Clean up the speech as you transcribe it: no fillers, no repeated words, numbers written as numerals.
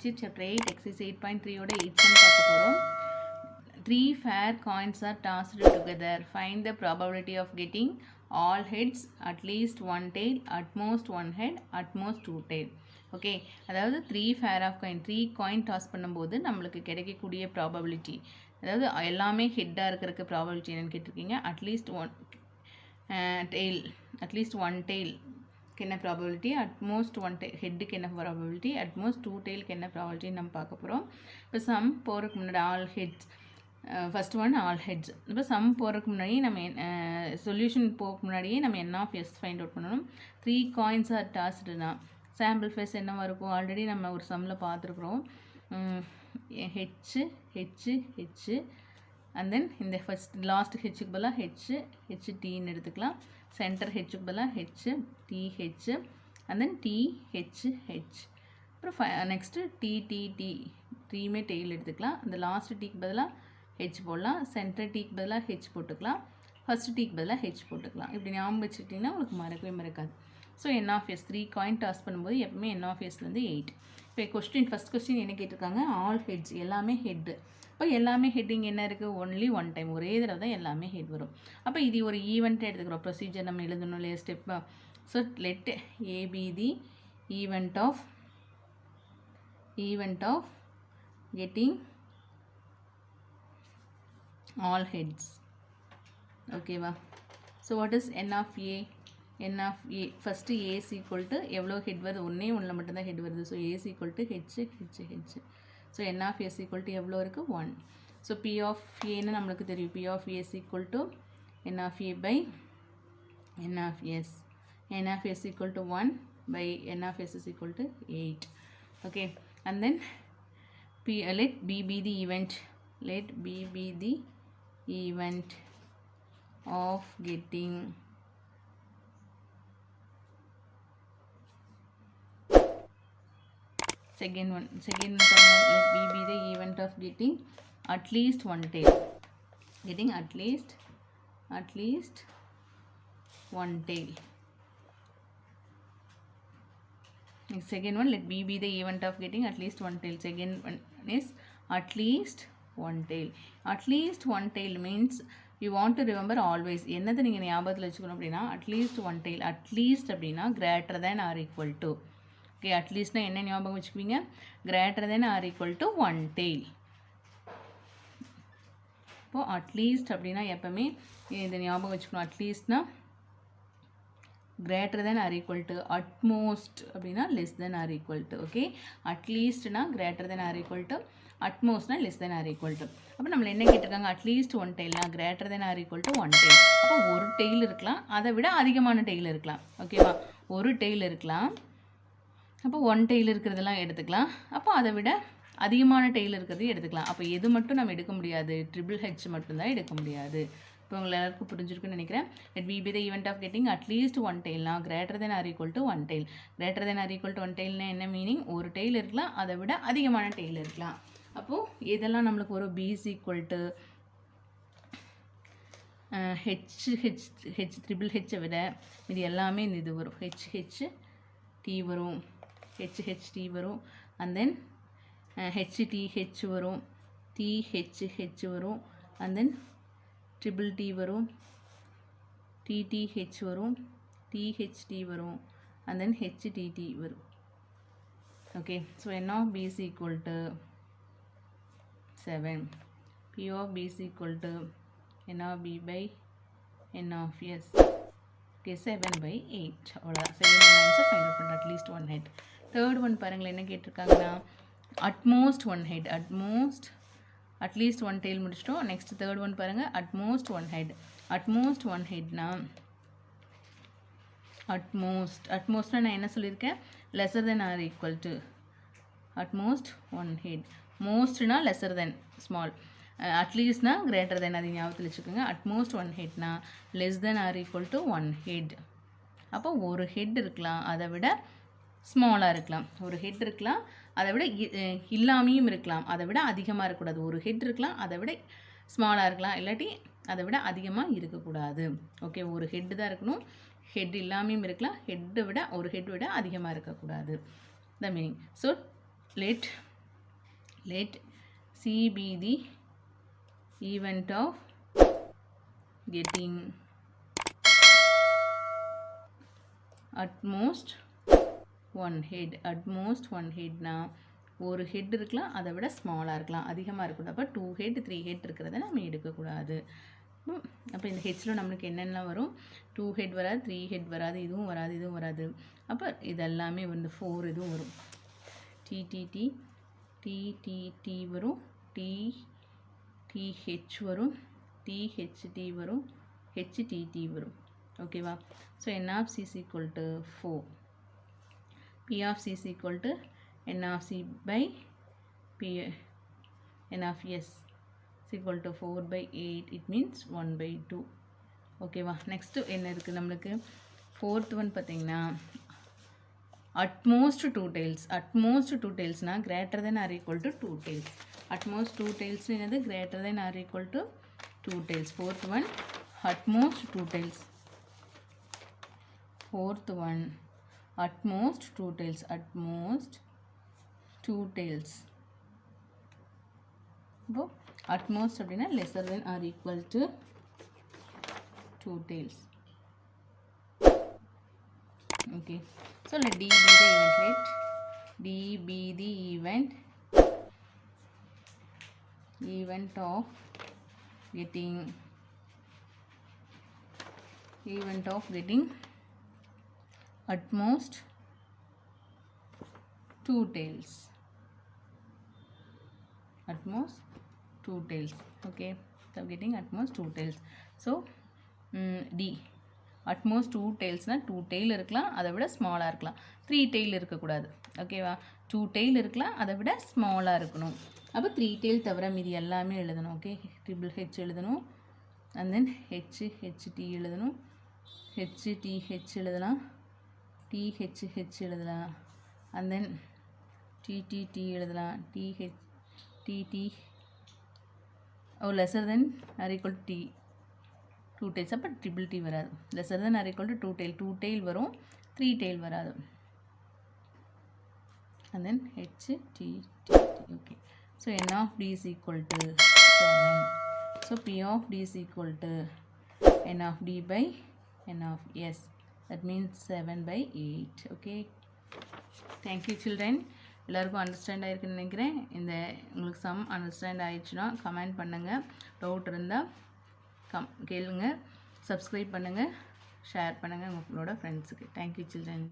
Worksheet Chapter 8 Exercise 8.3 ஓட 8 sum பார்க்க போறோம். 3 fair coins are tossed together. Find the probability of getting all heads, at least one tail, at most one head, at most two tail. Okay, அதாவது 3 fair of coin 3 coin toss பண்ணும்போது நம்மளுக்கு கிடைக்கக்கூடிய probability, அதாவது எல்லாமே ஹெட்டாக இருக்கிறதுக்கு probability என்னன்னு கேட்டிருக்கீங்க. At least one tail, at least one tail என்ன ப்ராபபிலிட்டி, அட்மோஸ்ட் ஒன் ஹெட்டுக்கு என்ன ப்ராபபிலிட்டி, அட்மோஸ்ட் டூ டெய்லுக்கு என்ன ப்ராபபிலிட்டின்னு நம்ம பார்க்க போகிறோம். இப்போ சம் போகிறதுக்கு முன்னாடி all heads, first one all heads. இப்போ சம் போகிறதுக்கு முன்னாடியே நம்ம சொல்யூஷன் போகிறதுக்கு முன்னாடியே நம்ம n of S find out பண்ணணும். 3 காயின்ஸ் ஆர் டாஸ்டுனா சாம்பிள் ஃபேஸ் என்னவாக இருக்கும், ஆல்ரெடி நம்ம ஒரு சம்மில் பார்த்துருக்குறோம். ஹெச்சு ஹெச்சு ஹெச்சு அண்ட் தென் இந்த ஃபஸ்ட் லாஸ்ட் ஹெச்சுக்கு பதிலாக ஹெச்சு ஹெச் டீன்னு எடுத்துக்கலாம். சென்டர் ஹெச்சுக்கு பதிலாக H T H and then T H H. அப்புறம் நெக்ஸ்ட்டு டி டி டி த்ரீமே டெய்ல் எடுத்துக்கலாம். அந்த லாஸ்ட் டீக்கு பதிலாக ஹெச் போடலாம். சென்டர் டீக்கு பதிலாக ஹெச் போட்டுக்கலாம். ஃபஸ்ட் டீக்கு பதிலாக ஹெச் போட்டுக்கலாம். இப்படி ஞாபகம் வச்சுக்கிட்டிங்கன்னா உங்களுக்கு மறக்கவே மறக்காது. So n of S 3 coin toss பண்ணும்போது எப்பவுமே என் ஆஃப் எஸ்லேருந்து 8. இப்போ கொஸ்டின் ஃபஸ்ட் கொஸ்டின் என்ன கேட்டிருக்காங்க, ஆல் ஹெட்ஸ் எல்லாமே ஹெட்டு. இப்போ எல்லாமே ஹெட்டிங் என்ன இருக்குது, ஒன்லி ஒன் டைம், ஒரே தடவை தான் எல்லாமே ஹெட் வரும். அப்போ இது ஒரு ஈவெண்ட்டை எடுத்துக்கிறோம். ப்ரொசீஜர் நம்ம எழுதணும் இல்லையா, ஸ்டெப்பாக. So let A be the event of getting all heads. ஓகேவா. So what is n of A, n of A first A is equal to எவ்வளோ ஹெட் வருது, ஒன்றில் மட்டும்தான் ஹெட் வருது. So A is equal to H H H. So n of S equal to எவ்வளோ இருக்குது, 1. So P of ஏன்னு நம்மளுக்கு தெரியும். P of A is equal to n of A by n of S. N of S equal to 1 by n of S is equal to 8. Okay, and then let B be the event, let B be the event of getting second one let B be the event of getting at least one tail, getting at least one tail. Next second one, let B be the event of getting at least one tail. Second one is at least one tail. At least one tail means you want to remember always. என்னது நீங்கள் ஞாபகத்தில் வச்சுக்கணும் அப்படின்னா at least one tail. At least அப்படின்னா greater than or equal to. Okay, அட்லீஸ்ட்னா என்ன ஞாபகம் வச்சுக்குவீங்க, greater than or equal to one tail. இப்போது அட்லீஸ்ட் அப்படின்னா எப்போவுமே இதை ஞாபகம் வச்சுக்கணும். அட்லீஸ்ட்னா greater than or equal to, at most அப்படின்னா less than or equal to. Okay, அட்லீஸ்ட்னா greater than or equal to, அட்மோஸ்ட்னா less than or equal to. அப்போ நம்மளை என்ன கேட்டிருக்காங்க, அட்லீஸ்ட் ஒன் டெய்ல்னா greater than or equal to one tail. அப்போ ஒரு டெய்ல் இருக்கலாம், அதை விட அதிகமான டெய்ல் இருக்கலாம். ஓகேவா, ஒரு டெய்ல் இருக்கலாம், அப்போ ஒன் டெய்ல் இருக்கிறதெல்லாம் எடுத்துக்கலாம். அப்போ அதை விட அதிகமான டெய்ல் இருக்கிறதையும் எடுத்துக்கலாம். அப்போ எது மட்டும் நம்ம எடுக்க முடியாது, ட்ரிபிள் ஹெச் மட்டும்தான் எடுக்க முடியாது. இப்போ உங்களை எல்லாருக்கும் புரிஞ்சிருக்குன்னு நினைக்கிறேன். Let P be the event of getting at least one டெய்ல்னா greater than or equal to one tail. Greater than or equal to one டெய்ல்னா என்ன மீனிங், ஒரு டெய்ல் இருக்கலாம், அதை விட அதிகமான டெய்ல் இருக்கலாம். அப்போது இதெல்லாம் நம்மளுக்கு ஒரு P is equal to H H H triple ஹெச்சை விட இது எல்லாமே இது வரும். ஹெச் ஹெச் டி வரும், ஹெச் ஹெச் டி வரும், and then H T H வரும், டி ஹெச் ஹெச் வரும், அண்ட் தென் ட்ரிபிள் டி வரும், டி ஹெச் வரும், ஹெச் டி வரும், அண்ட் தென் ஹெச் டி வரும். Okay, so n of P is equal to 7. P of P is equal to n of B by n of S. Okay, 7 by 8. அவ்வளோதான். Second one answer find out பண்ணுற at least one head. Third one பாருங்களேன் என்ன கேட்டிருக்காங்கன்னா, at most one head. At least one tail முடிச்சிட்டோம். Next third one பாருங்கள், at most one head. At most one ஹெட்னா அட்மோஸ்ட்னா நான் என்ன சொல்லியிருக்கேன், lesser than or equal to. At most one head, மோஸ்ட்னா லெஸர் தென் ஸ்மால், அட்லீஸ்ட்னா கிரேட்டர் தென், அது ஞாபகத்தில் வச்சுக்கோங்க. அட்மோஸ்ட் ஒன் ஹெட்னா less than or equal to one head. அப்போ ஒரு ஹெட் இருக்கலாம், அதை விட ஸ்மாலாக இருக்கலாம். ஒரு ஹெட் இருக்கலாம், அதை விட இல்லாமையும் இருக்கலாம், அதை விட அதிகமாக இருக்கக்கூடாது. ஒரு ஹெட் இருக்கலாம், அதை விட ஸ்மாலாக இருக்கலாம், இல்லாட்டி அதை விட அதிகமாக இருக்கக்கூடாது. ஓகே, ஒரு ஹெட்டு தான் இருக்கணும், ஹெட் இல்லாமையும் இருக்கலாம், ஒரு ஹெட் விட அதிகமாக இருக்கக்கூடாது. The meaning. So let let C be the event of getting at most one head. At most one head na ஒரு ஹெட் இருக்கலாம், அதை விட ஸ்மாலாக இருக்கலாம், அதிகமாக இருக்கக்கூடாது. அப்போ 2 head 3 head இருக்கிறத நம்ம எடுக்கக்கூடாது. அப்போ இந்த ஹெச்சில் நம்மளுக்கு என்னென்னலாம் வரும்? 2 head வராது, 3 head வராது, இதுவும் வராது, இதுவும் வராது. அப்போ இதெல்லாமே வந்து 4 இதுவும் வரும். டிடிடி டிடிடி வரும், டிடிஹெச் வரும், டிஹெச்டி வரும், ஹெச்டிடி வரும். ஓகேவா? So n of c is equal to 4. p of c is equal to n of c by p n of s is equal to 4 by 8. It means 1 by 2. ஓகேவா? Next என்ன இருக்குது நம்மளுக்கு? Fourth one பார்த்தீங்கன்னா atmost 2 tails. Atmost 2 tailsனா greater than or equal to 2 tails. Atmost 2 tails என்னது? greater than or equal to 2 tails. Fourth one atmost 2 tails. Fourth one atmost 2 tails. Atmost 2 tails. இப்போ atmost அப்படின்னா lesser than or equal to 2 tails. Okay, so let D be the event. Let D be the event of getting at most 2 tails. At most 2 tails. Okay, so getting at most 2 tails. So D at most 2 tailsனால் 2 tail இருக்கலாம், அதை விட ஸ்மாலாக இருக்கலாம். 3 tail இருக்கக்கூடாது. ஓகேவா? 2 tail இருக்கலாம், அதை விட ஸ்மாலாக இருக்கணும். அப்போ 3 tail தவிர மீதி எல்லாமே எழுதணும். ஓகே, ட்ரிபிள் ஹெச் எழுதணும், அண்ட் தென் ஹெச்டி எழுதணும், ஹெச் எழுதலாம், டிஹெச் எழுதலாம், அண்ட் தென் டிடி எழுதலாம், TT lesser than or equal to 2 tails. அப்போ ட்ரிபிள் டி வராது. Lesser than or equal to 2 tail. 2 tail வரும், 3 tail வராது. and then HTT. Okay, so n of d is equal to 7. So p of d is equal to n of d by n of s. That means 7 by 8. Okay, thank you children. எல்லாருக்கும் understand ஆகிருக்குன்னு நினைக்கிறேன். இந்த உங்களுக்கு some understand ஆகிடுச்சுன்னா comment பண்ணுங்கள். Doubt இருந்தால் கேளுங்க. Subscribe பண்ணுங்கள், share பண்ணுங்கள் உங்களோட ஃப்ரெண்ட்ஸுக்கு. Thank you children.